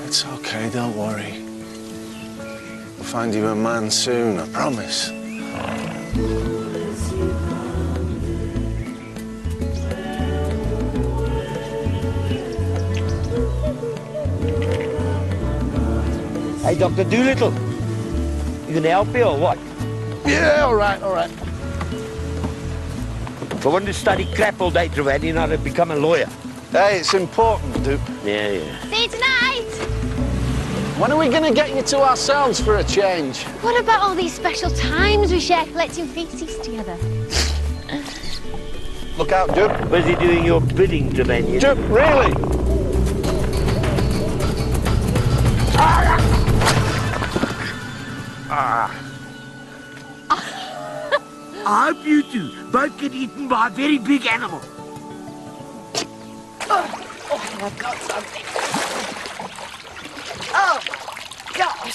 It's okay, don't worry. We'll find you a man soon, I promise. Hey, Dr. Doolittle. You gonna help me or what? Yeah, all right, all right. I want to study crap all day, Trevelyan, I'd become a lawyer. Hey, it's important, Duke. Yeah, yeah. See you tonight! When are we going to get you to ourselves for a change? What about all these special times we share collecting feces together? Look out, Duke. Was he doing your bidding, Trevelyan? Duke, really? I hope you two both get eaten by a very big animal. Oh, I've got something. Oh, God.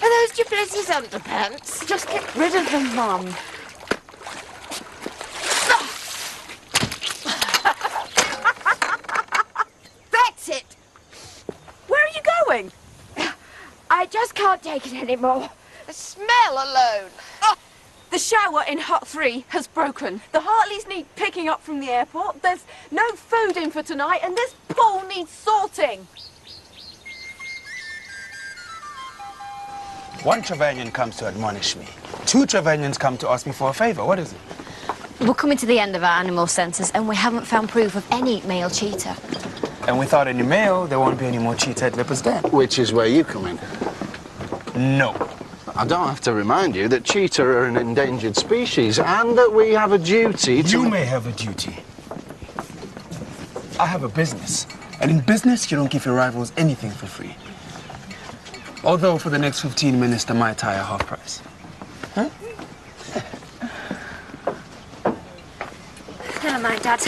Are those Duplessis underpants? Just get rid of them, Mum. That's it. Where are you going? I just can't take it anymore. The smell alone. Oh. The shower in Hut 3 has broken. The Hartleys need picking up from the airport. There's no food in for tonight, and this pool needs sorting. One Trevelyan comes to admonish me. Two Trevelyans come to ask me for a favour. What is it? We're coming to the end of our animal census, and we haven't found proof of any male cheetah. And without any male, there won't be any more cheetah leopards then. Which is where you come in. No. I don't have to remind you that cheetah are an endangered species and that we have a duty to... You may have a duty. I have a business. And in business, you don't give your rivals anything for free. Although for the next 15 minutes, they might tie a half price. Huh? Never mind, Dad.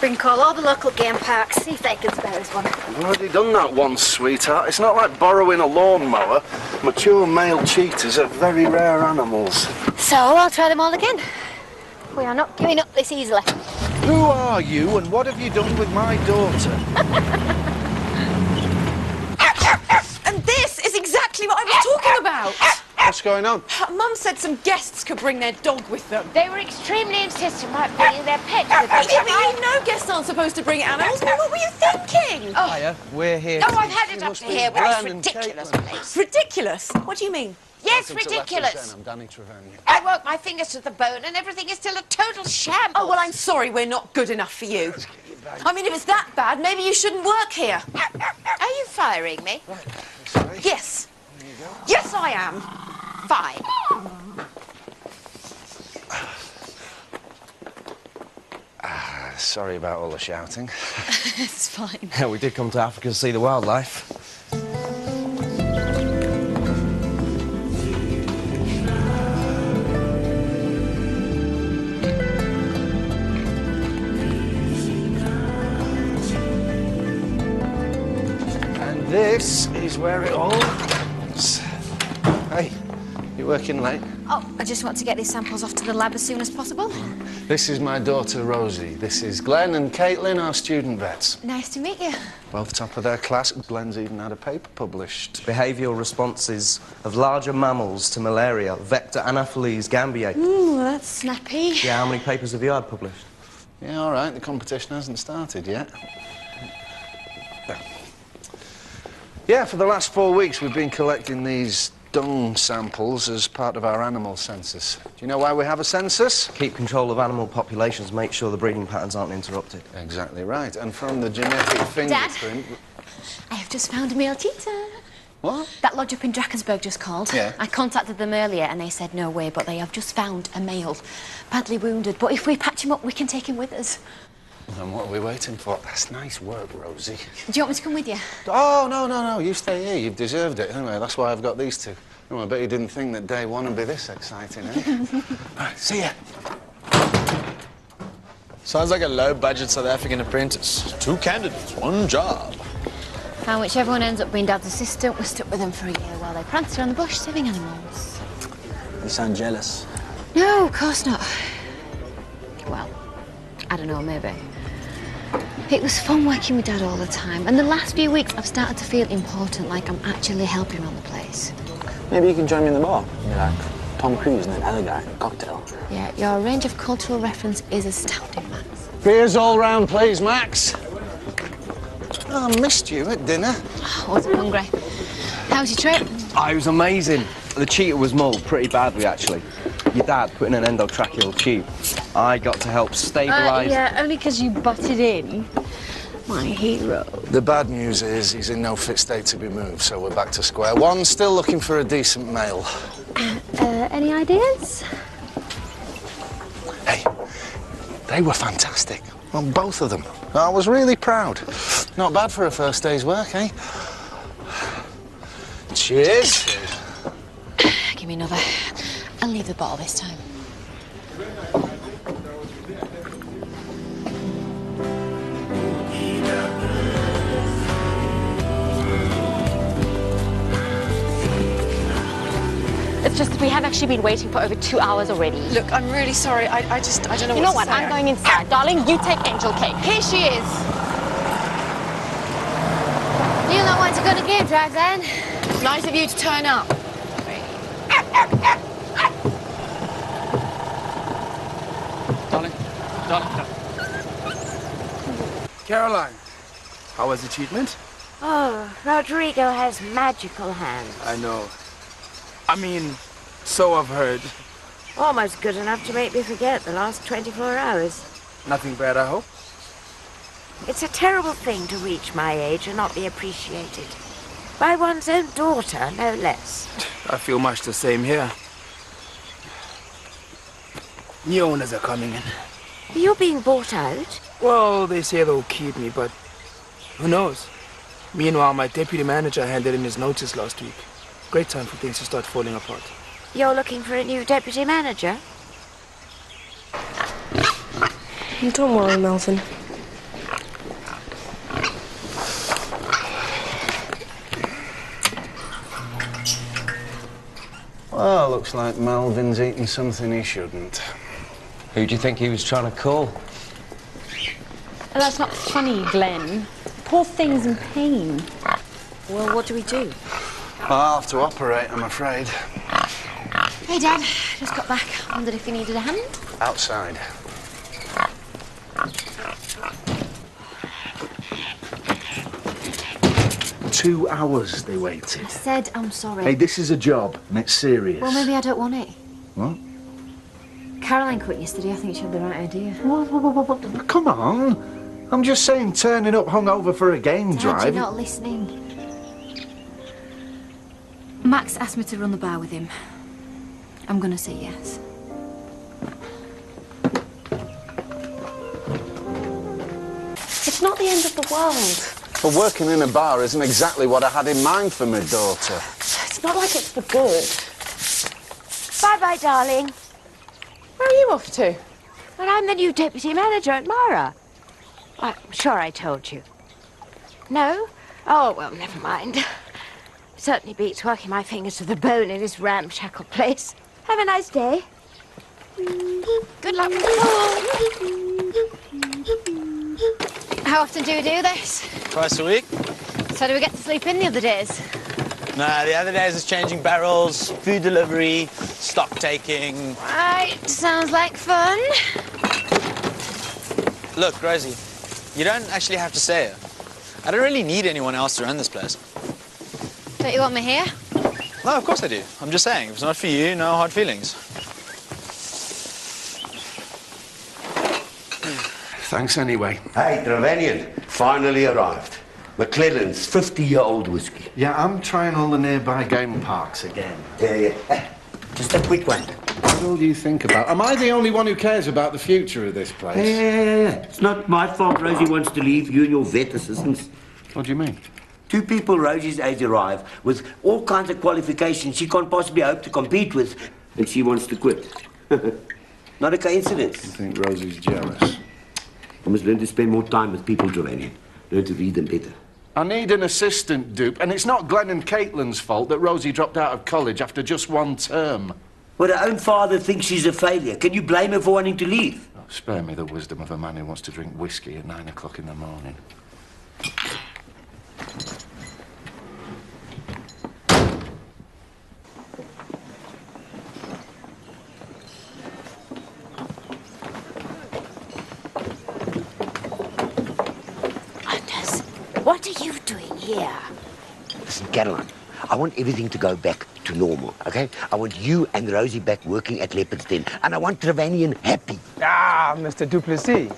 We can call all the local game parks, see if they can spare us one. I've already done that once, sweetheart. It's not like borrowing a lawnmower. Mature male cheetahs are very rare animals. So I'll try them all again. We are not giving up this easily. Who are you and what have you done with my daughter? And this is exactly what I was talking about. What's going on? Mum said some guests could bring their dog with them. They were extremely insistent about bringing their pets with them. Yeah, but you know guests aren't supposed to bring animals. What were you thinking? Oh. Hiya, we're here. Oh, I've had it up to here with this Glenn and ridiculous Caitlin. place. Ridiculous? What do you mean? Yes, Welcome to ridiculous. Lessons Den. I'm Danny Trevelyan. I worked my fingers to the bone and everything is still a total shambles. Oh, well, I'm sorry we're not good enough for you. I mean, if it's that bad, maybe you shouldn't work here. Are you firing me? Right, sorry. Yes. There you go. Yes, I am. Fine. Sorry about all the shouting. It's fine. Yeah, we did come to Africa to see the wildlife. And this is where it all happens. Hey, you're working late? Oh, I just want to get these samples off to the lab as soon as possible. This is my daughter, Rosie. This is Glenn and Caitlin, our student vets. Nice to meet you. Both top of their class. Glenn's even had a paper published. Behavioural responses of larger mammals to malaria, vector Anopheles gambiae. Ooh, that's snappy. Yeah, how many papers have you had published? Yeah, all right, the competition hasn't started yet. Yeah, for the last 4 weeks we've been collecting these dung samples as part of our animal census. Do you know why we have a census? Keep control of animal populations, make sure the breeding patterns aren't interrupted. Exactly right. And from the genetic fingerprint... I have just found a male cheetah. What? That lodge up in Drakensberg just called. Yeah. I contacted them earlier and they said no way, but they have just found a male. Badly wounded, but if we patch him up, we can take him with us. And what are we waiting for? That's nice work, Rosie. Do you want me to come with you? Oh, no. You stay here. You've deserved it. Anyway, that's why I've got these two. Oh, I bet you didn't think that day one would be this exciting, eh? All right, see ya. Sounds like a low-budget South African apprentice. 2 candidates, 1 job. And whichever one ends up being Dad's assistant, we're stuck with them for a year while they prance around the bush saving animals. You sound jealous. No, of course not. Well, I I don't know, maybe. It was fun working with Dad all the time, and the last few weeks I've started to feel important, like I'm actually helping run the place. Maybe you can join me in the bar. You're like Tom Cruise and that other guy, cocktail. Yeah, your range of cultural reference is astounding, Max. Beers all round, please, Max. Oh, I missed you at dinner. I wasn't hungry. How was your trip? Oh, it was amazing. The cheetah was mauled pretty badly, actually. Your dad put in an endotracheal tube. I got to help stabilise... Yeah, only because you butted in. My hero. The bad news is he's in no fit state to be moved, so we're back to square one, still looking for a decent male. Any ideas? Hey, they were fantastic. Well, both of them. I was really proud. Not bad for a first day's work, eh? Cheers. Give me another. I'll leave the bottle this time. It's just that we have actually been waiting for over 2 hours already. Look, I'm really sorry. I don't know what to say. You know what? I'm going inside. Darling, you take Angel Cake. Here she is. You know when to go to game drive, then. Nice of you to turn up. Darling. Caroline, how was the treatment? Oh, Rodrigo has magical hands. I know. I mean, so I've heard. Almost good enough to make me forget the last 24 hours. Nothing bad, I hope? It's a terrible thing to reach my age and not be appreciated. By one's own daughter, no less. I feel much the same here. New owners are coming in. You're being bought out? Well, they say they'll keep me, but who knows? Meanwhile, my deputy manager handed in his notice last week. Great time for things to start falling apart. You're looking for a new deputy manager? Don't worry, Melvin. Well, looks like Melvin's eating something he shouldn't. Who do you think he was trying to call? Well, that's not funny, Glenn. Poor thing's in pain. Well, what do we do? I'll have to operate, I'm afraid. Hey, Dad. Just got back. Wondered if you needed a hand. Outside. Two hours they waited. I said I'm sorry. Hey, this is a job, and it's serious. Well, maybe I don't want it. What? Caroline quit yesterday. I think she had the right idea. What? Come on. I'm just saying turning up hungover for a game Dad, drive. you're not listening. Max asked me to run the bar with him. I'm gonna say yes. It's not the end of the world. But working in a bar isn't exactly what I had in mind for my daughter. It's not like it's for good. Bye-bye, darling. Where are you off to? Well, I'm the new deputy manager at Mara. I'm sure I told you. No? Oh, well, never mind. Certainly beats working my fingers to the bone in this ramshackle place. Have a nice day. Good luck. How often do we do this? Twice a week? So do we get to sleep in the other days? Nah, the other days is changing barrels, food delivery, stock taking. Right, sounds like fun. Look, Rosie, you don't actually have to say it. I don't really need anyone else to run this place. Don't you want me here? No, of course I do. I'm just saying, if it's not for you, no hard feelings. Thanks anyway. Hey, Trevanian, finally arrived. McClellan's 50-year-old whiskey. Yeah, I'm trying all the nearby game parks again. Yeah. Just a quick one. What all do you think about? Am I the only one who cares about the future of this place? It's not my fault Rosie wants to leave, you and your vet assistants. What do you mean? Two people Rosie's age arrive with all kinds of qualifications she can't possibly hope to compete with, and she wants to quit. Not a coincidence. I think Rosie's jealous. I must learn to spend more time with people, Trevanian. Learn to read them better. I need an assistant, Dupe, and it's not Glenn and Caitlin's fault that Rosie dropped out of college after just one term. Well, her own father thinks she's a failure. Can you blame her for wanting to leave? Oh, Spare me the wisdom of a man who wants to drink whiskey at 9 o'clock in the morning. Anders, what are you doing here? Listen, Caroline, I want everything to go back to normal, okay? I want you and Rosie back working at Leopard's Den, and I want Trevanian happy. Ah, Mr. Duplessis.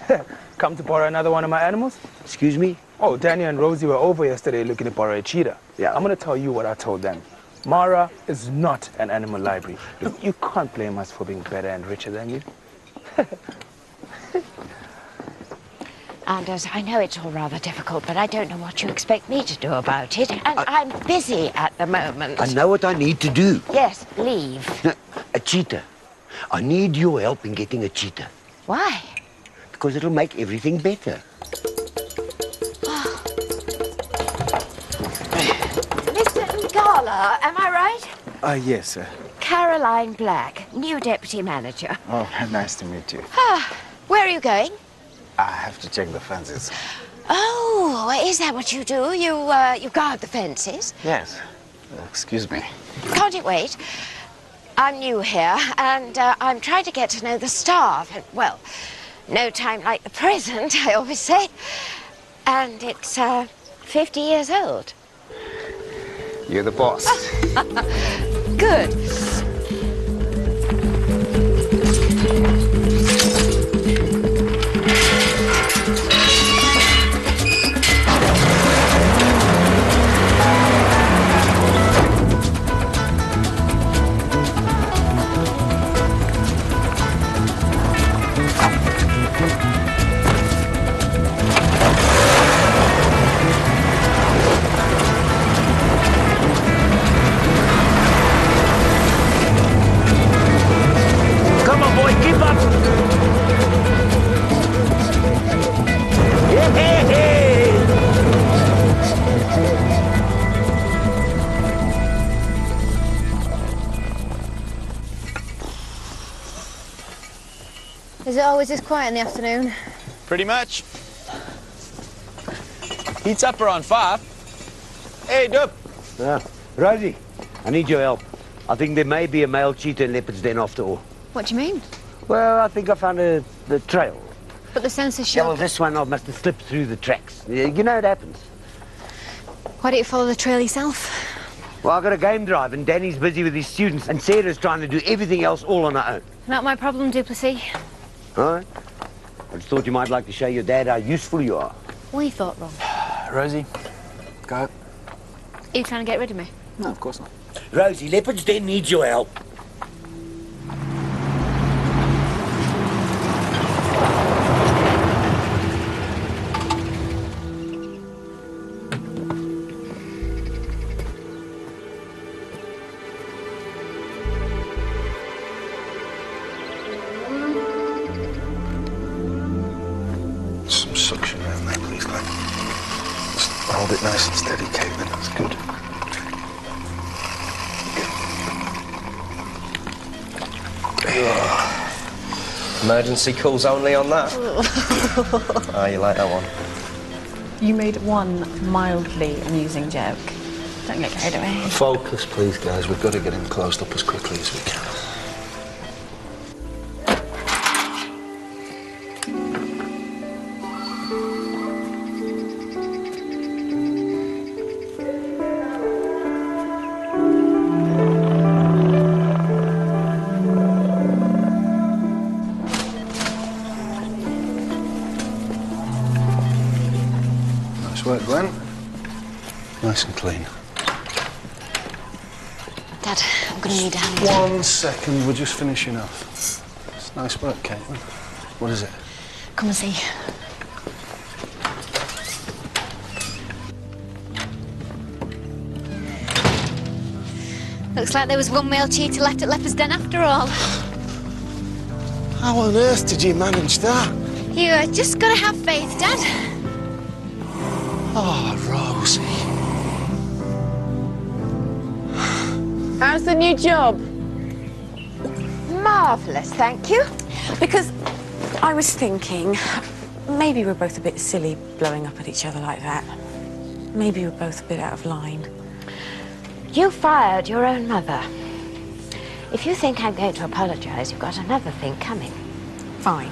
Come to borrow another one of my animals? Excuse me? Oh, Danny and Rosie were over yesterday looking to borrow a cheetah. Yeah. I'm going to tell you what I told them. Mara is not an animal library. Look, you can't blame us for being better and richer than you. Anders, I know it's all rather difficult, but I don't know what you expect me to do about it. And I'm busy at the moment. I know what I need to do. Yes, leave. No, a cheetah. I need your help in getting a cheetah. Why? Because it'll make everything better. Mr. Ngala, am I right? Yes, sir. Caroline Black, new deputy manager. Oh, nice to meet you. Where are you going? I have to check the fences. Oh, is that what you do? You guard the fences? Yes. Excuse me. Can't it wait? I'm new here, and I'm trying to get to know the staff. And, well, no time like the present, I always say. And it's 50 years old. You're the boss. Good. Come on, boy, keep up. Hey. Is it always this quiet in the afternoon? Pretty much. Heats up around 5. Hey, Dub. Rosie, I need your help. I think there may be a male cheetah in Leopard's Den after all. What do you mean? Well, I think I found the trail. But the sensors Yeah, show... well, this one I must have slipped through the tracks. You know it happens. Why don't you follow the trail yourself? Well, I've got a game drive, and Danny's busy with his students, and Sarah's trying to do everything else all on her own. Not my problem, Duplessis. All right. I just thought you might like to show your dad how useful you are. What you thought, Ron? Rosie, go. Are you trying to get rid of me? No, of course not. Rosie, Leopard's Den needs your help. Some suction around there, please, Glenn. Just hold it nice and steady, Caitlin. That's good. Emergency calls only on that. Ah, you like that one? You made one mildly amusing joke. Don't get carried away. Focus, please, guys. We've got to get him closed up as quickly as we can. Nice work, Glenn. Nice and clean. Dad, I'm going to need a hand. 1 second, we're just finishing off. It's nice work, Caitlin. What is it? Come and see. Looks like there was one male cheetah left at Leopard's Den after all. How on earth did you manage that? You just got to have faith, Dad. Oh, Rosie. How's the new job? Marvellous, thank you. Because I was thinking, maybe we're both a bit silly blowing up at each other like that. Maybe we're both a bit out of line. You fired your own mother. If you think I'm going to apologise, you've got another thing coming. Fine.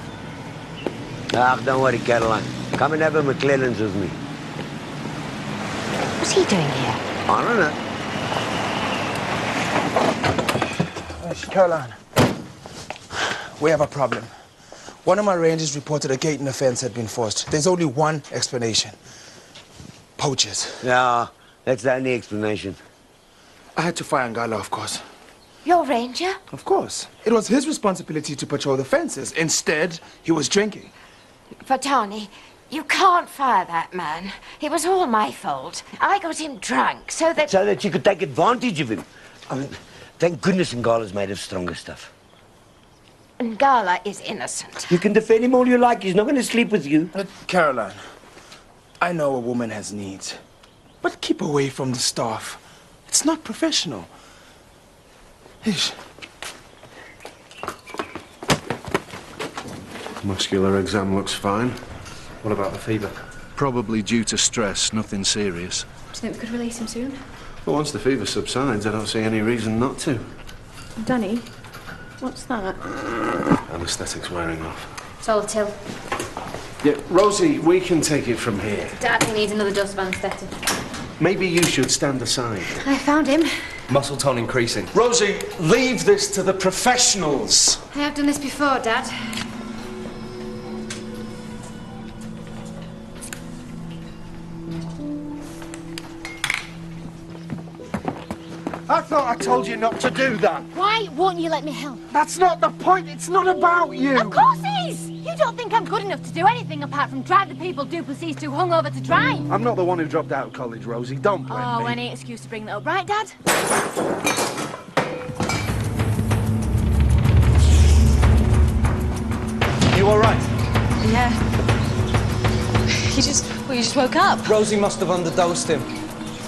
Ah, don't worry, Caroline. Come and have a McClellan's with me. What's he doing here? I don't know. Caroline, we have a problem. One of my rangers reported a gate in the fence had been forced. There's only one explanation. Poachers. Yeah, that's the only explanation. I had to fire Ngala, of course. Your ranger? Of course. It was his responsibility to patrol the fences. Instead, he was drinking. Fatani, you can't fire that man. It was all my fault. I got him drunk so that... So that you could take advantage of him. I mean, thank goodness Ngala's made of stronger stuff. Ngala is innocent. You can defend him all you like. He's not going to sleep with you. Caroline, I know a woman has needs, but keep away from the staff. It's not professional. Ish. Muscular exam looks fine. What about the fever? Probably due to stress, nothing serious. Do you think we could release him soon? Well, once the fever subsides, I don't see any reason not to. Danny, what's that? Anesthetic's wearing off. It's all till. Yeah, Rosie, we can take it from here. Dad needs another dose of anaesthetic. Maybe you should stand aside. I found him. Muscle tone increasing. Rosie, leave this to the professionals. I have done this before, Dad. I thought I told you not to do that. Why won't you let me help? That's not the point. It's not about you. Of course it is! You don't think I'm good enough to do anything apart from drive the people Duplessis too hungover to drive? I'm not the one who dropped out of college, Rosie. Don't blame me. Oh, any excuse to bring that up, right, Dad? You all right? Yeah. You just woke up. Rosie must have underdosed him.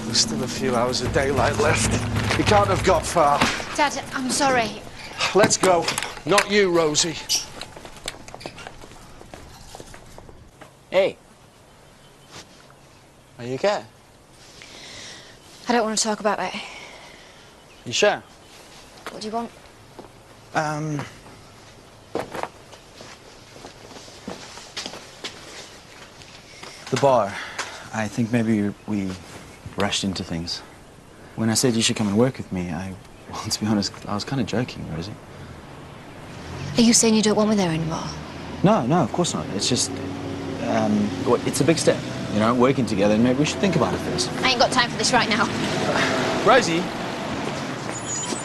There's still a few hours of daylight left. He can't have got far. Dad, I'm sorry. Let's go. Not you, Rosie. Hey. Are you okay? I don't want to talk about it. You sure? What do you want? The bar. I think maybe we rushed into things. When I said you should come and work with me, well, to be honest, I was kind of joking, Rosie. Are you saying you don't want me there anymore? No, of course not. It's just, well, it's a big step, you know, working together, and maybe we should think about it first. I ain't got time for this right now. Rosie?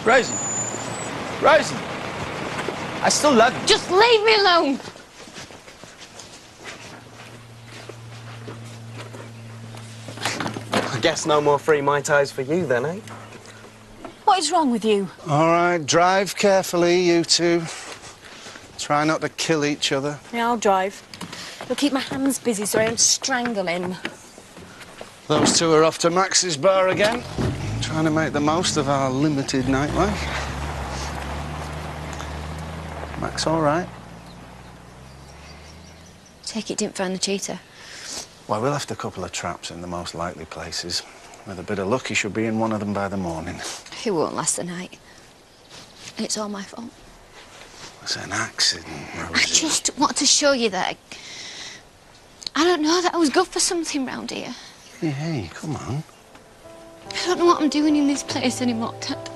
Rosie? Rosie? I still love you. Just leave me alone! I guess no more free Mai Tais for you then, eh? What is wrong with you? All right, drive carefully, you two. Try not to kill each other. Yeah, I'll drive. I'll keep my hands busy so I don't strangle him. Those two are off to Max's bar again, trying to make the most of our limited nightlife. Max all right? Take it didn't find the cheater. Well, we left a couple of traps in the most likely places. With a bit of luck, he should be in one of them by the morning. He won't last the night. And it's all my fault. It's an accident, Rosie. I just want to show you that I don't know, that I was good for something round here. Hey, come on. I don't know what I'm doing in this place anymore, Dad.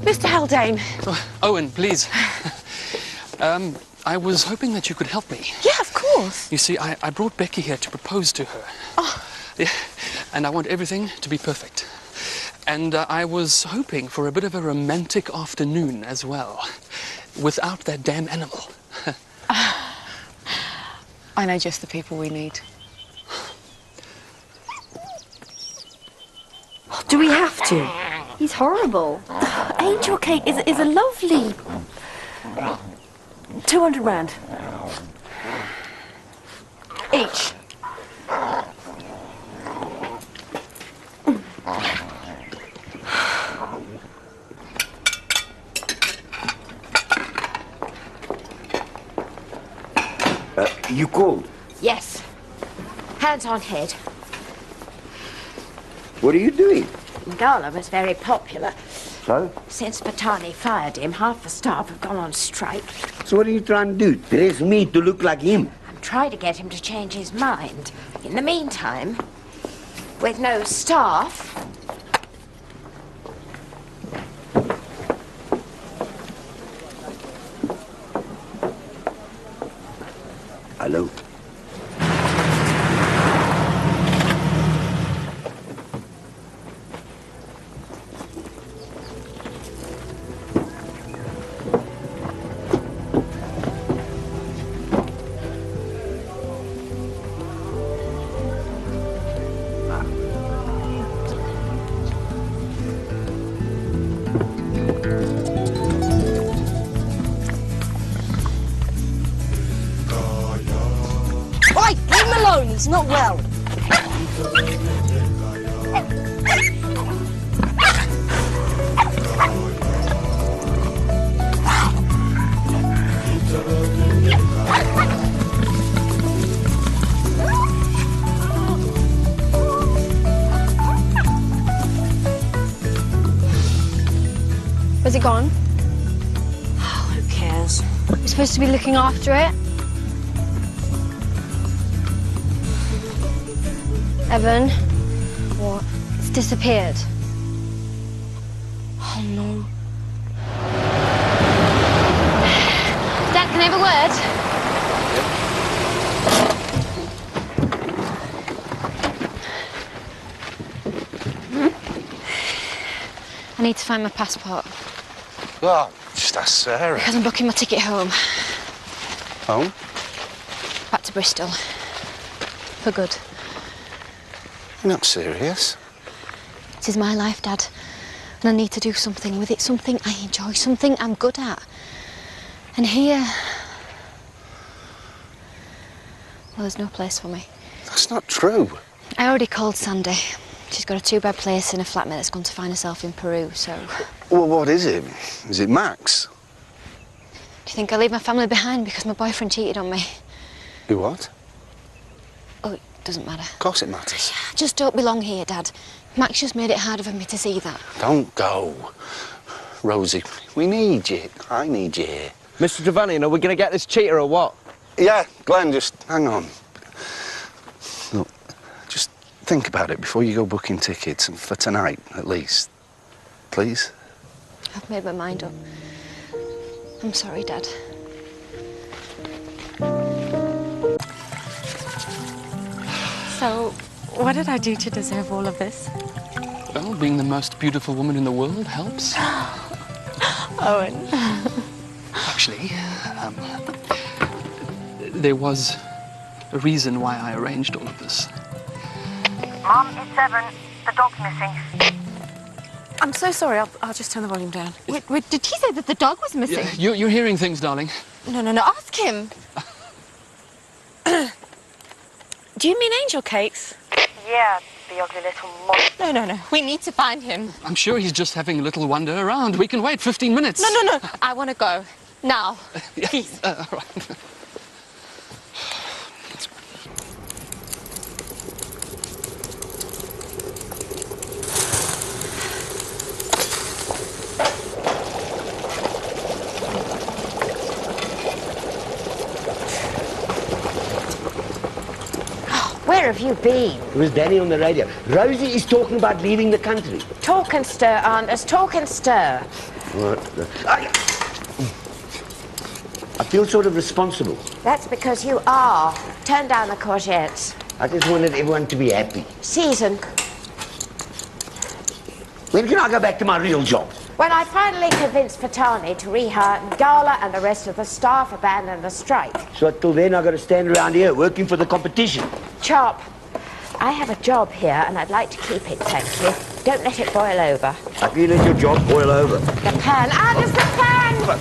Mr. Haldane. Oh, Owen, please. I was hoping that you could help me. Yeah, of course. You see, I brought Becky here to propose to her. Oh. Yeah, and I want everything to be perfect. And I was hoping for a bit of a romantic afternoon as well, without that damn animal. I know just the people we need. Do we have to? He's horrible. Angel cake is a lovely... 200 rand. Each. You called? Yes. Hands on head. What are you doing? Ngala was very popular. So? Since Patani fired him, half the staff have gone on strike. So what are you trying to do? Dress me to look like him? I'm trying to get him to change his mind. In the meantime, with no staff... Hello? Oi, leave him alone, he's not well. Was it gone? Oh, who cares? You're supposed to be looking after it. Evan, what? It's disappeared. Oh, no. Dad, can I have a word? I need to find my passport. Well, just ask Sarah. Because I'm booking my ticket home. Home? Back to Bristol. For good. You're not serious? It is my life, Dad. And I need to do something with it. Something I enjoy. Something I'm good at. And here... well, there's no place for me. That's not true. I already called Sandy. She's got a 2-bed place in a flatmate that's gone to find herself in Peru, so... Well, what is it? Is it Max? Do you think I'll leave my family behind because my boyfriend cheated on me? You what? Oh, it doesn't matter. Of course it matters. I just don't belong here, Dad. Max just made it harder for me to see that. Don't go. Rosie, we need you. I need you here. Mr. Trevelyan, are we going to get this cheater or what? Yeah, Glenn, just hang on. Look, just think about it before you go booking tickets, and for tonight, at least. Please? I've made my mind up. I'm sorry, Dad. So, what did I do to deserve all of this? Well, being the most beautiful woman in the world helps. Owen. Actually, there was a reason why I arranged all of this. Mom, it's Evan. The dog's missing. I'm so sorry, I'll just turn the volume down. Wait, did he say that the dog was missing? Yeah, you're hearing things, darling. No, ask him. Do you mean angel cakes? Yeah, the ugly little monster. No, we need to find him. I'm sure he's just having a little wander around. We can wait 15 minutes. No, I want to go. Now. Yeah, Please. all right. Where have you been? It was Danny on the radio. Rosie is talking about leaving the country. Talk and stir, Anders. Talk and stir. What? I feel sort of responsible. That's because you are. Turn down the courgettes. I just wanted everyone to be happy. Season. When can I go back to my real job? When I finally convinced Fatani to rehire Ngala and the rest of the staff abandon the strike. So till then I've got to stand around here working for the competition. Chop, I have a job here and I'd like to keep it, thank you. Don't let it boil over. I feel let your job boil over. The pan. Anders, the pan!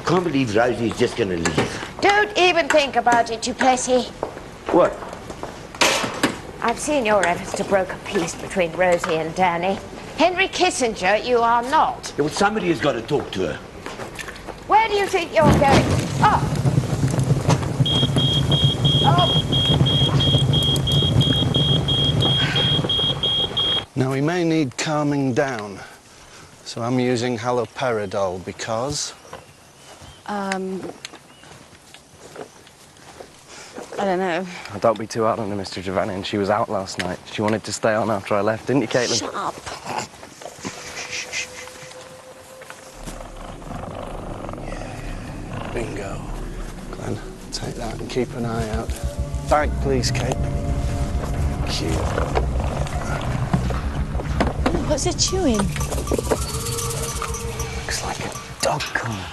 Can't believe Rosie's just going to leave. Don't even think about it, you Plessy. What? I've seen your efforts to broker peace between Rosie and Danny. Henry Kissinger, you are not. Yeah, well, somebody has got to talk to her. Where do you think you're going? Oh! Now, he may need calming down, so I'm using haloperidol because... I don't know. Oh, don't be too hard on her, Mr. Giovanni, and she was out last night. She wanted to stay on after I left, didn't you, Caitlin? Shut up. Bingo. Glenn, take that and keep an eye out. Bag, please, Kate. Cute. Oh, what's it chewing? Looks like a dog collar.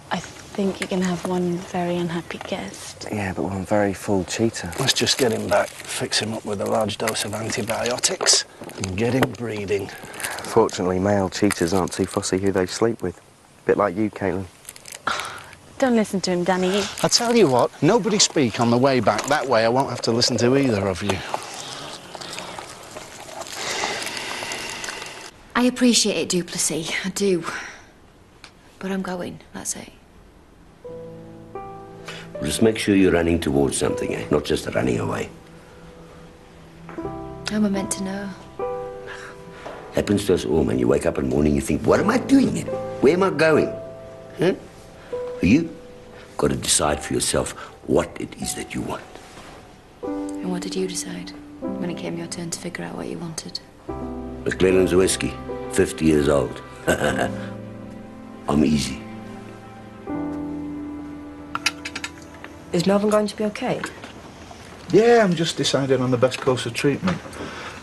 I think you're going to have one very unhappy guest. Yeah, but one very full cheetah. Let's just get him back, fix him up with a large dose of antibiotics, and get him breeding. Fortunately, male cheetahs aren't too fussy who they sleep with. Bit like you, Caitlin. Don't listen to him, Danny. I tell you what, nobody speak on the way back. That way I won't have to listen to either of you. I appreciate it, Duplessis. I do. But I'm going, that's it. Just make sure you're running towards something, eh? Not just running away. How am I meant to know? Happens to us all, man. You wake up in the morning, you think, what am I doing here? Where am I going? Huh? You got to decide for yourself what it is that you want. And what did you decide when it came your turn to figure out what you wanted? McClellan's whiskey, 50 years old. I'm easy. Is Melvin going to be okay? Yeah, I'm just deciding on the best course of treatment.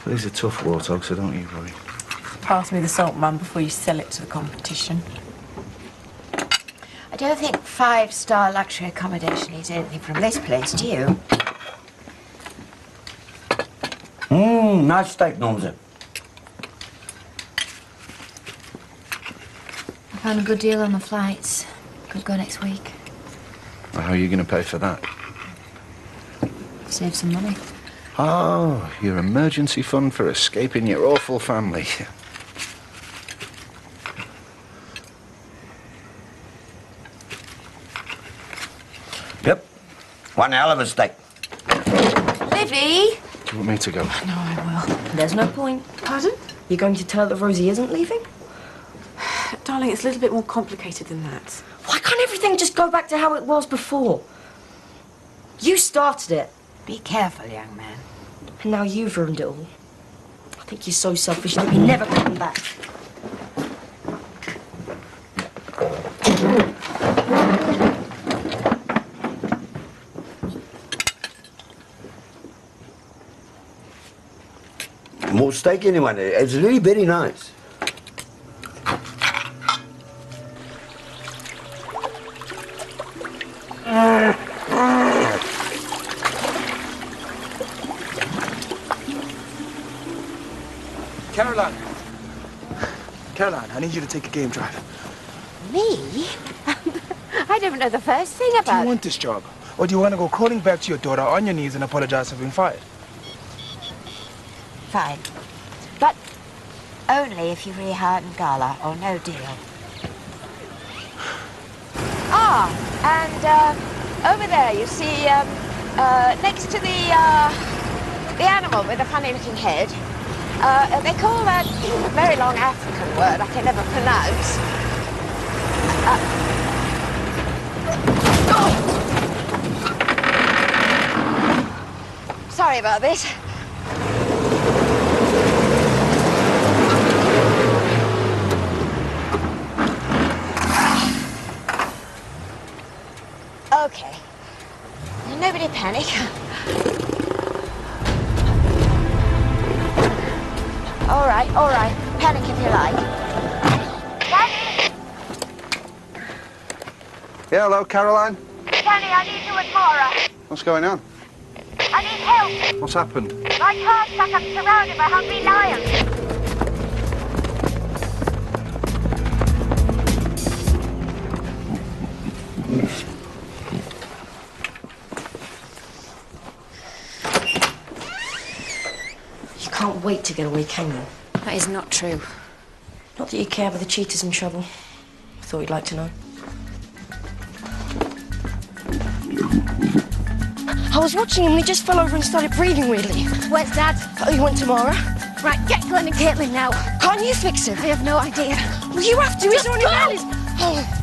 But he's a tough warthog, so don't you worry. Pass me the salt, Mum, before you sell it to the competition. I don't think 5-star luxury accommodation needs anything from this place, do you? Nice steak, Nomza. I found a good deal on the flights. Could go next week. Well, how are you going to pay for that? Save some money. Oh, your emergency fund for escaping your awful family. Yep. One hell of a steak. Livy! Do you want me to go? No, I will. There's no point. Pardon? You're going to tell her that Rosie isn't leaving? Darling, it's a little bit more complicated than that. Why can't everything just go back to how it was before? You started it. Be careful, young man. And now you've ruined it all. I think you're so selfish that you're never coming back. More steak, anyone? It's really very nice. Caroline, I need you to take a game drive. Me? I don't know the first thing Do about you want this job? Or do you want to go crawling back to your daughter on your knees and apologize for being fired? Fine. But only if you rehire Ngala or no deal. Ah, and over there you see, next to the animal with the funny-looking head, they call that a very long African word I can never pronounce. Sorry about this. Okay. Nobody panic. All right. Panic if you like. Daddy! Yeah, hello, Caroline. Danny, I need you with Mara. What's going on? I need help. What's happened? My car's stuck. I'm surrounded by hungry lions. You can't wait to get away, can you? That is not true. Not that you care, but the cheetah's in trouble. Thought you'd like to know. I was watching him and he just fell over and started breathing weirdly. Where's Dad? He went to Mara. Right, get Glenn and Caitlin now. Can't you fix him? I have no idea. Well, you have to. He's on your belly. Oh.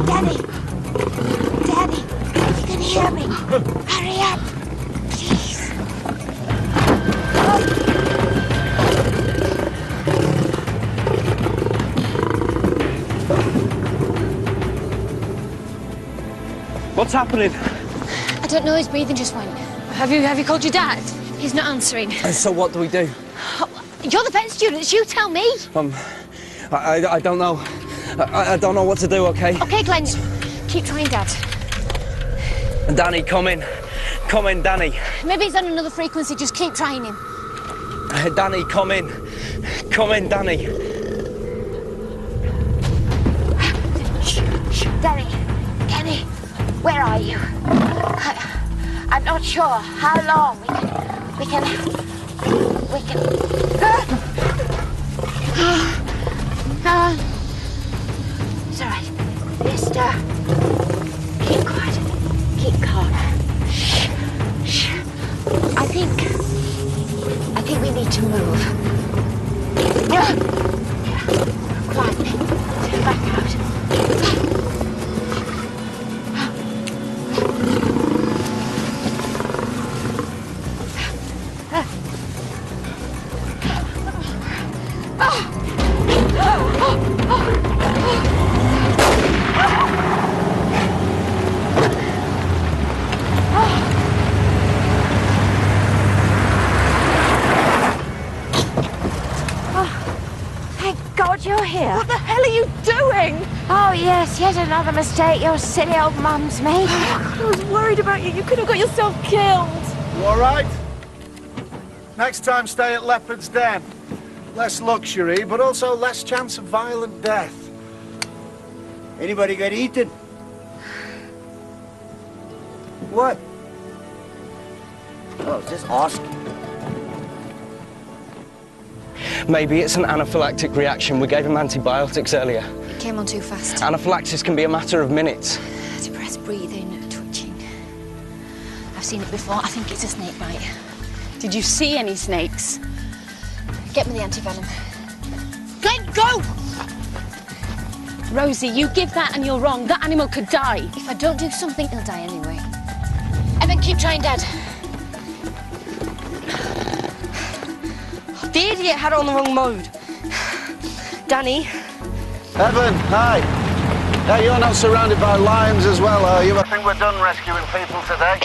Danny! Danny! You can hear me! Hurry up! Please! What's happening? I don't know, his breathing just went. Have you called your dad? He's not answering. And so what do we do? You're the vet students, you tell me. I don't know. I don't know what to do, okay? Okay, Glenn, keep trying, Dad. Danny, come in. Come in, Danny. Maybe he's on another frequency, just keep trying him. Danny, come in. Come in, Danny. Danny! Danny! Where are you? I'm not sure how long we can... It's all right. Just, keep quiet. Keep calm. Shh. Shh. I think we need to move. Yeah. Quietly. Back out. You're here. What the hell are you doing? Oh, yes, yet another mistake your silly old mum's made. I was worried about you. You could have got yourself killed. You all right? Next time, stay at Leopard's Den. Less luxury, but also less chance of violent death. Anybody got eaten? What? Oh, just asking. Maybe it's an anaphylactic reaction. We gave him antibiotics earlier. It came on too fast. Anaphylaxis can be a matter of minutes. Depressed breathing, twitching. I've seen it before. I think it's a snake bite. Did you see any snakes? Get me the antivenom. Glenn, go! Rosie, you give that and you're wrong. That animal could die. If I don't do something, he'll die anyway. Evan, keep trying, Dad. The idiot had on the wrong mode. Danny. Evan, hi. Hey, you're not surrounded by lions as well, are you? I think we're done rescuing people today.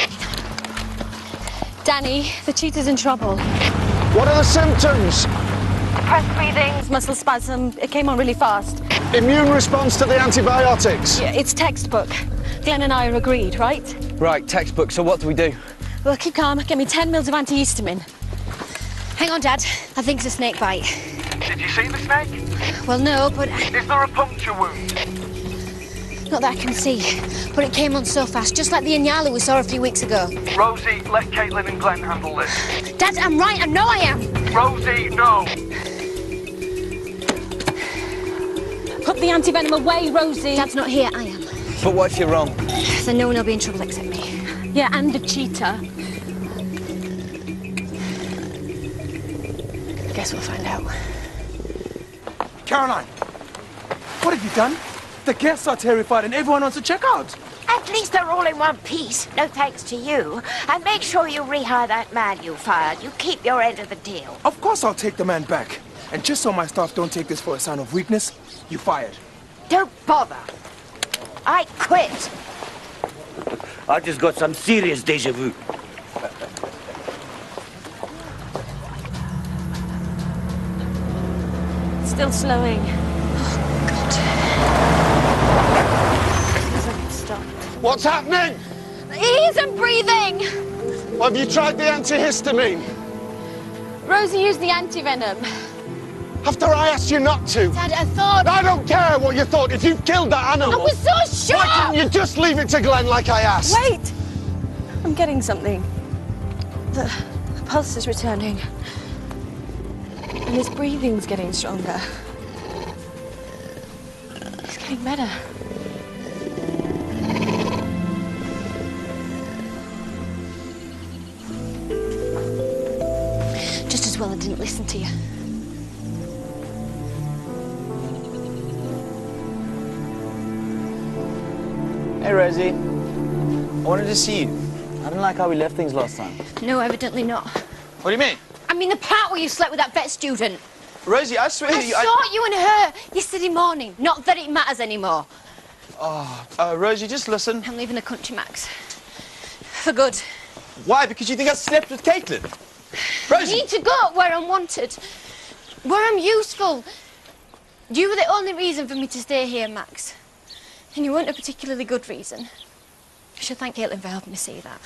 Danny, the cheetah's in trouble. What are the symptoms? Depressed breathing, muscle spasm. It came on really fast. Immune response to the antibiotics. Yeah, it's textbook. Glenn and I are agreed, right? Right, textbook. So what do we do? Well, keep calm. Get me 10 mils of antihistamine. Hang on, Dad. I think it's a snake bite. Did you see the snake? Well, no, but... Is there a puncture wound? Not that I can see. But it came on so fast, just like the Inyala we saw a few weeks ago. Rosie, let Caitlin and Glenn handle this. Dad, I'm right. I know I am. Rosie, no. Put the antivenom away, Rosie. Dad's not here. I am. But what if you're wrong? Then no one will be in trouble except me. Yeah, and the cheetah. Guess we'll find out. Caroline, what have you done? The guests are terrified and everyone wants to check out. At least they're all in one piece, no thanks to you. And make sure you rehire that man you fired. You keep your end of the deal. Of course I'll take the man back. And just so my staff don't take this for a sign of weakness, you fired. Don't bother. I quit. I just got some serious déjà vu. Still slowing. What's happening? He isn't breathing! Have you tried the antihistamine? Rosie used the antivenom. After I asked you not to. Dad, I thought... I don't care what you thought. If you killed that animal... I was so sure! Why didn't you just leave it to Glenn like I asked? Wait! I'm getting something. The pulse is returning. And his breathing's getting stronger. He's getting better. Just as well I didn't listen to you. Hey, Rosie. I wanted to see you. I didn't like how we left things last time. No, evidently not. What do you mean? I mean the part where you slept with that vet student. Rosie, I swear I saw you and her yesterday morning. Not that it matters anymore. Oh, Rosie, just listen. I'm leaving the country, Max. For good. Why? Because you think I slept with Caitlin? Rosie! I need to go where I'm wanted. Where I'm useful. You were the only reason for me to stay here, Max. And you weren't a particularly good reason. I should thank Caitlin for helping me see that.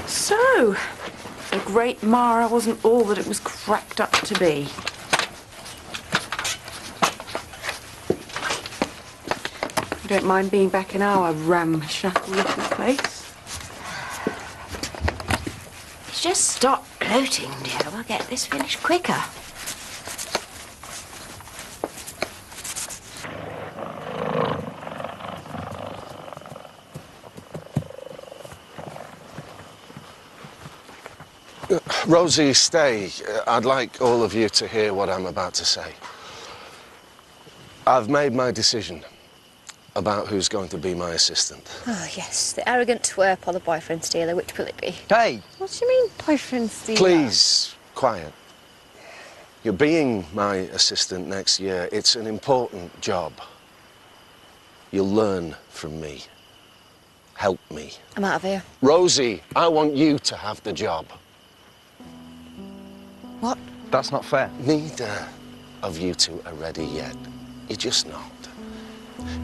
So, the great Mara wasn't all that it was cracked up to be. You don't mind being back in our ramshackle-looking place? Just stop gloating, dear. We'll get this finished quicker. Rosie, stay. I'd like all of you to hear what I'm about to say. I've made my decision about who's going to be my assistant. Oh, yes. The arrogant twerp or the boyfriend stealer. Which will it be? Hey! What do you mean, boyfriend stealer? Please, quiet. You're being my assistant next year. It's an important job. You'll learn from me. Help me. I'm out of here. Rosie, I want you to have the job. What? That's not fair. Neither of you two are ready yet. You're just not.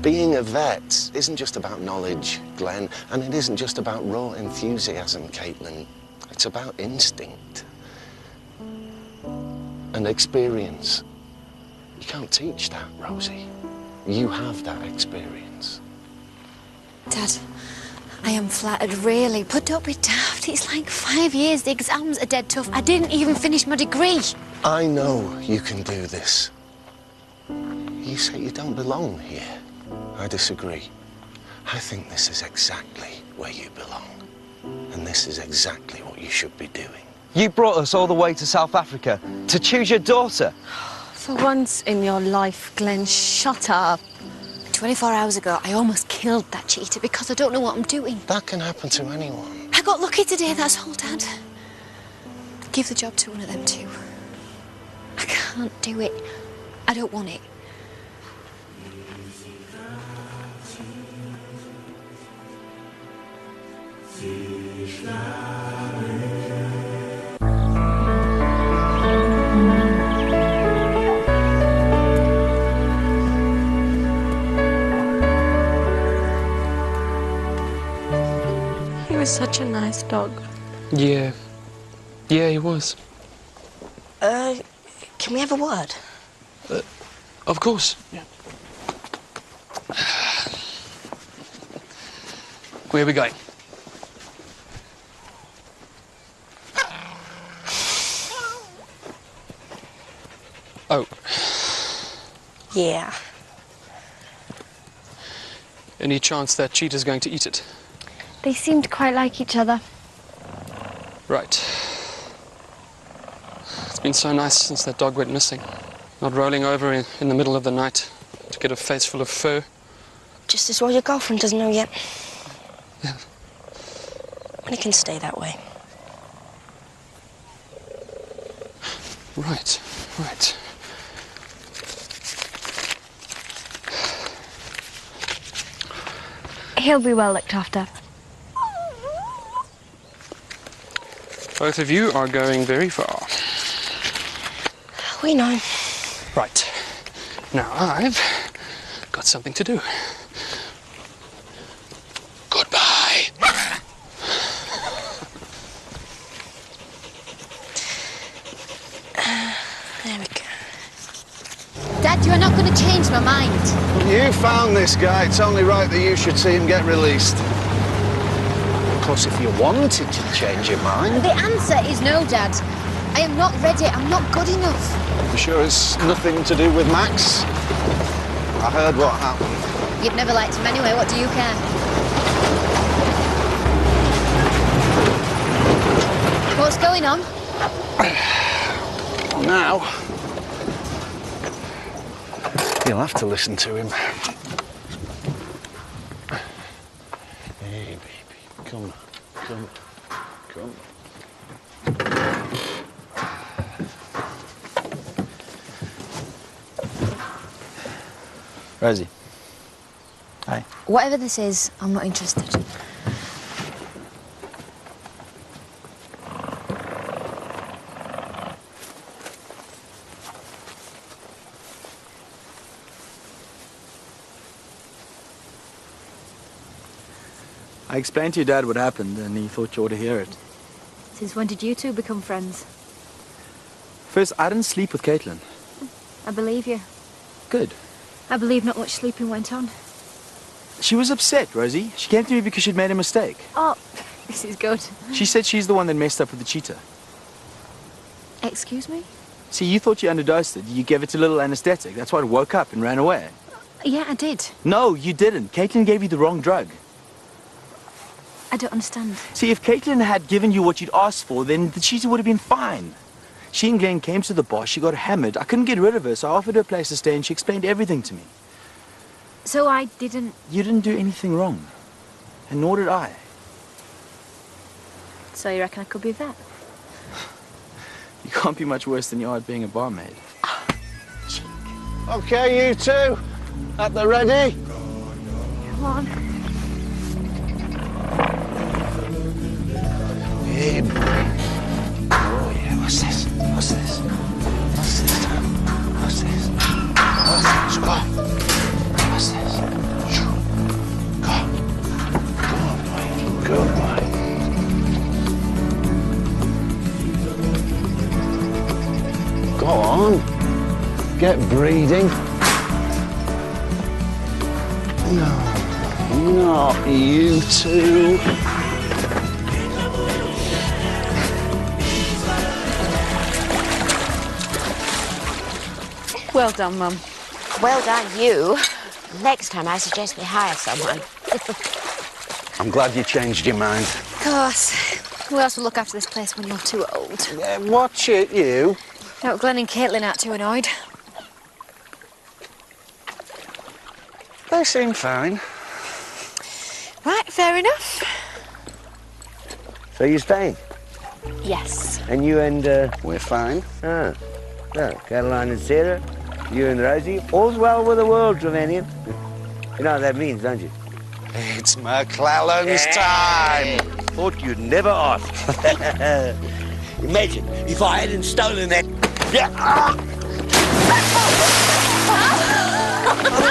Being a vet isn't just about knowledge, Glenn, and it isn't just about raw enthusiasm, Caitlin. It's about instinct and experience. You can't teach that, Rosie. You have that experience. Dad, I am flattered, really, but don't be daft. It's like 5 years. The exams are dead tough. I didn't even finish my degree. I know you can do this. You say you don't belong here. I disagree. I think this is exactly where you belong. And this is exactly what you should be doing. You brought us all the way to South Africa to choose your daughter. For once in your life, Glenn, shut up. 24 hours ago, I almost killed that cheater because I don't know what I'm doing. That can happen to anyone. I got lucky today, that's all, Dad. Give the job to one of them two. I can't do it. I don't want it. He was such a nice dog. Yeah. Yeah, he was. Can we have a word? Of course. Yeah. Where are we going? Oh. Yeah. Any chance that cheetah's going to eat it? They seemed quite like each other. Right. It's been so nice since that dog went missing. Not rolling over in the middle of the night to get a face full of fur. Just as well your girlfriend doesn't know yet. Yeah. And it can stay that way. Right, right. He'll be well looked after. Both of you are going very far. We know. Right. Now I've got something to do. Goodbye. Dad, you are not going to change my mind. You found this guy. It's only right that you should see him get released. Of course, if you wanted to change your mind. The answer is no, Dad. I am not ready. I'm not good enough. You sure it's nothing to do with Max? I heard what happened. You've never liked him anyway. What do you care? What's going on? Now, you'll have to listen to him. Hey, baby. Come. Rosie. Hi. Whatever this is, I'm not interested. I explained to your dad what happened, and he thought you ought to hear it. Since when did you two become friends? First, I didn't sleep with Caitlin. I believe you. Good. I believe not much sleeping went on. She was upset, Rosie. She came to me because she'd made a mistake. Oh, this is good. She said she's the one that messed up with the cheetah. Excuse me? See, you thought you underdosed it. You gave it a little anesthetic. That's why it woke up and ran away. Yeah, I did. No, you didn't. Caitlin gave you the wrong drug. I don't understand. See, if Caitlin had given you what you'd asked for, then the cheetah would have been fine. She and Glenn came to the bar. She got hammered. I couldn't get rid of her, so I offered her a place to stay, and she explained everything to me. So I didn't... You didn't do anything wrong. And nor did I. So you reckon I could be that? You can't be much worse than you are at being a barmaid. Okay, you two. At the ready? Come on. Hey, oh, yeah. What's this? What's this? What's this, Tom? What's this? What's this? Go. What's this? Go. Good boy. Good boy. Go on. Get breeding. No, not you two. Well done, Mum. Well done, you. Next time I suggest we hire someone. I'm glad you changed your mind. Of course. Who else will look after this place when you're too old? Yeah, watch it, you. No, Glenn and Caitlin aren't too annoyed. They seem fine. Right, fair enough. So you're staying? Yes. And you and, We're fine. Ah. No, Caroline and Sarah, you and Rosie, all's well with the world, Trevanian. You know what that means, don't you? It's McClellan's time. Thought you'd never ask. Imagine if I hadn't stolen that.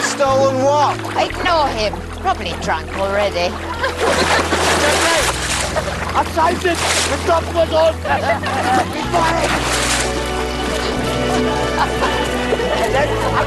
Stolen what? Ignore him. Probably drunk already. I saved it. The top was on. He's mine. I'm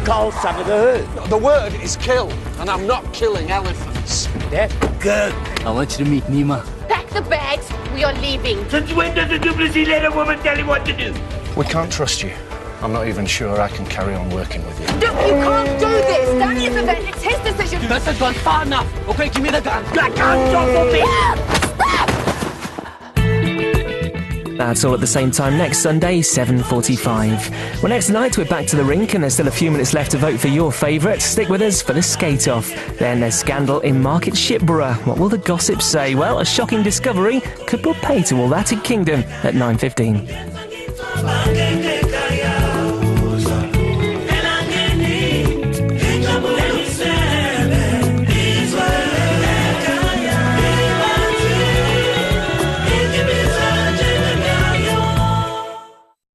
Call some of the herd. The word is kill, and I'm not killing elephants. That's good. I want you to meet Nima. Pack the bags. We are leaving. Since when does the Duplessis let a woman tell him what to do? We can't trust you. I'm not even sure I can carry on working with you. You can't do this. That is the vet. It's his decision. That's has gone far enough. Okay, give me the gun. I can't drop on me. That's all at the same time next Sunday, 7:45. Well, next night we're back to the rink and there's still a few minutes left to vote for your favourite. Stick with us for the skate-off. Then there's scandal in Market Shipborough. What will the gossip say? Well, a shocking discovery could put pay to all that in Kingdom at 9:15.